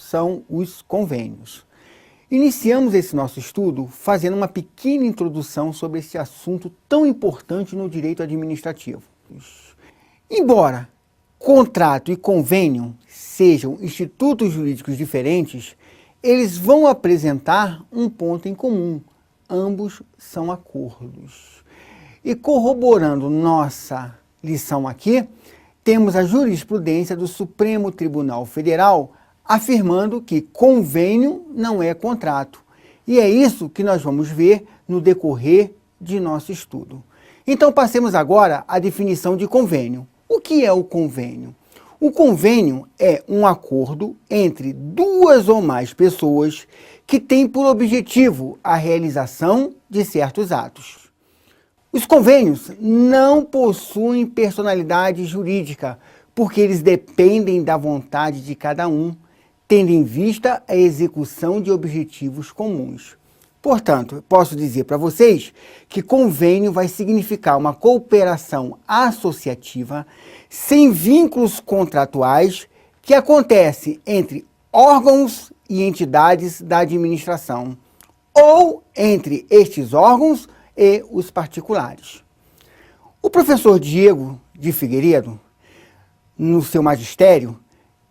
são os convênios. Iniciamos esse nosso estudo fazendo uma pequena introdução sobre esse assunto tão importante no direito administrativo. Embora contrato e convênio sejam institutos jurídicos diferentes, eles vão apresentar um ponto em comum: ambos são acordos. E corroborando nossa lição aqui, temos a jurisprudência do Supremo Tribunal Federal afirmando que convênio não é contrato. E é isso que nós vamos ver no decorrer de nosso estudo. Então passemos agora à definição de convênio. O que é o convênio? O convênio é um acordo entre duas ou mais pessoas que tem por objetivo a realização de certos atos. Os convênios não possuem personalidade jurídica, porque eles dependem da vontade de cada um, tendo em vista a execução de objetivos comuns. Portanto, posso dizer para vocês que convênio vai significar uma cooperação associativa sem vínculos contratuais que acontece entre órgãos e entidades da administração ou entre estes órgãos e os particulares. O professor Diego de Figueiredo, no seu magistério,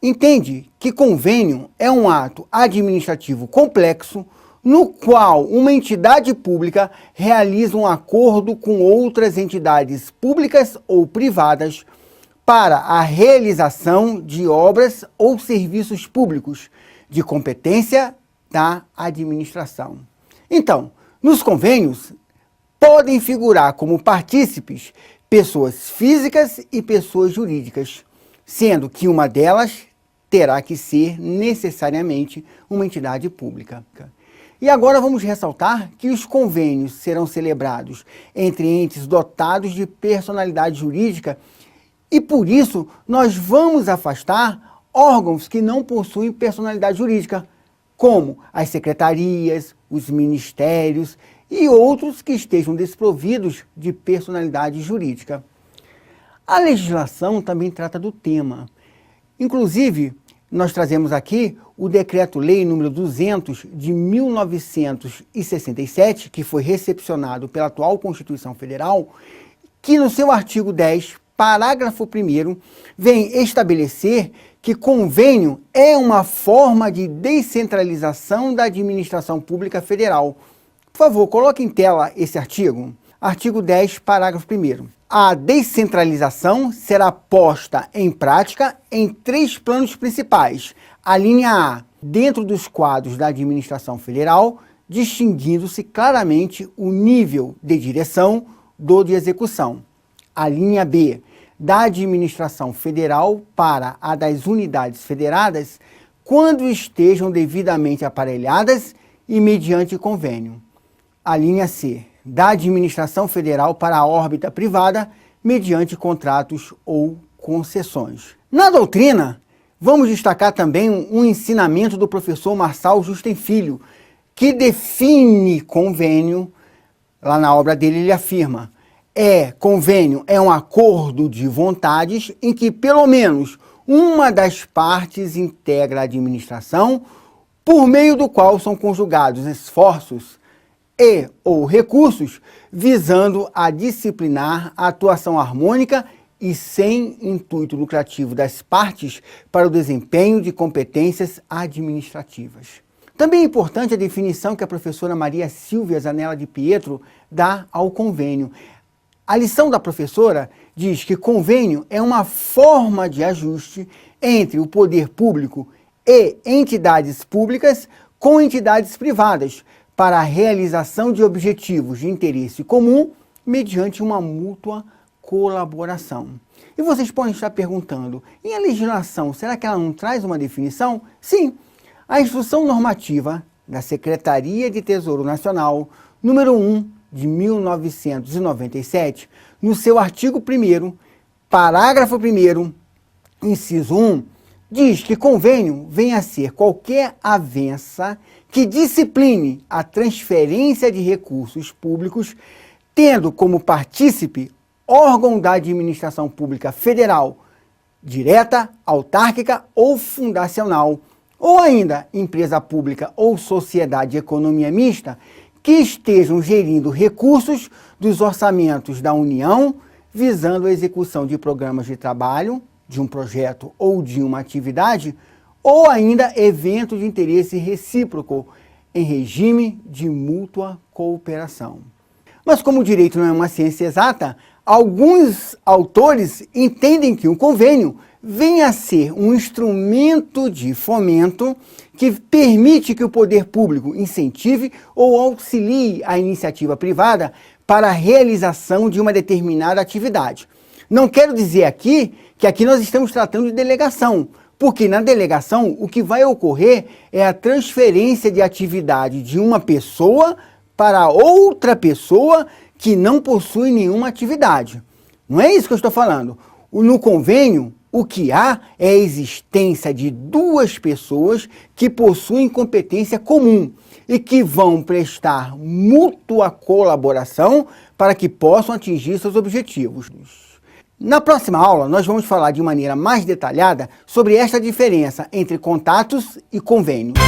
entende que convênio é um ato administrativo complexo no qual uma entidade pública realiza um acordo com outras entidades públicas ou privadas para a realização de obras ou serviços públicos de competência da administração. Então, nos convênios podem figurar como partícipes pessoas físicas e pessoas jurídicas, sendo que uma delas terá que ser necessariamente uma entidade pública. E agora vamos ressaltar que os convênios serão celebrados entre entes dotados de personalidade jurídica e, por isso, nós vamos afastar órgãos que não possuem personalidade jurídica, como as secretarias, os ministérios e outros que estejam desprovidos de personalidade jurídica. A legislação também trata do tema. Inclusive, nós trazemos aqui o Decreto-Lei número 200 de 1967, que foi recepcionado pela atual Constituição Federal, que no seu artigo 10, parágrafo 1º, vem estabelecer que convênio é uma forma de descentralização da administração pública federal. Por favor, coloque em tela esse artigo. Artigo 10, parágrafo 1º. A descentralização será posta em prática em 3 planos principais. A linha A, dentro dos quadros da administração federal, distinguindo-se claramente o nível de direção do de execução. A linha B, da administração federal para a das unidades federadas, quando estejam devidamente aparelhadas e mediante convênio. A linha C, da administração federal para a órbita privada, mediante contratos ou concessões. Na doutrina, vamos destacar também um ensinamento do professor Marçal Justen Filho, que define convênio. Lá na obra dele ele afirma: convênio é um acordo de vontades em que pelo menos uma das partes integra a administração, por meio do qual são conjugados esforços e ou recursos visando a disciplinar a atuação harmônica e sem intuito lucrativo das partes para o desempenho de competências administrativas. Também é importante a definição que a professora Maria Silvia Zanella de Pietro dá ao convênio. A lição da professora diz que convênio é uma forma de ajuste entre o poder público e entidades públicas com entidades privadas para a realização de objetivos de interesse comum mediante uma mútua colaboração. E vocês podem estar perguntando, e a legislação, será que ela não traz uma definição? Sim, a Instrução Normativa da Secretaria de Tesouro Nacional, número 1, de 1997, no seu artigo 1º, parágrafo 1º, inciso 1, diz que convênio vem a ser qualquer avença que discipline a transferência de recursos públicos, tendo como partícipe órgão da administração pública federal, direta, autárquica ou fundacional, Ou ainda, empresa pública ou sociedade de economia mista que estejam gerindo recursos dos orçamentos da União visando a execução de programas de trabalho, de um projeto ou de uma atividade, ou ainda eventos de interesse recíproco em regime de mútua cooperação. Mas como o direito não é uma ciência exata, alguns autores entendem que um convênio vem a ser um instrumento de fomento que permite que o poder público incentive ou auxilie a iniciativa privada para a realização de uma determinada atividade. Não quero dizer aqui que aqui nós estamos tratando de delegação, porque na delegação o que vai ocorrer é a transferência de atividade de uma pessoa para outra pessoa que não possui nenhuma atividade. Não é isso que eu estou falando. No convênio, o que há é a existência de duas pessoas que possuem competência comum e que vão prestar mútua colaboração para que possam atingir seus objetivos. Na próxima aula, nós vamos falar de maneira mais detalhada sobre esta diferença entre contatos e convênios.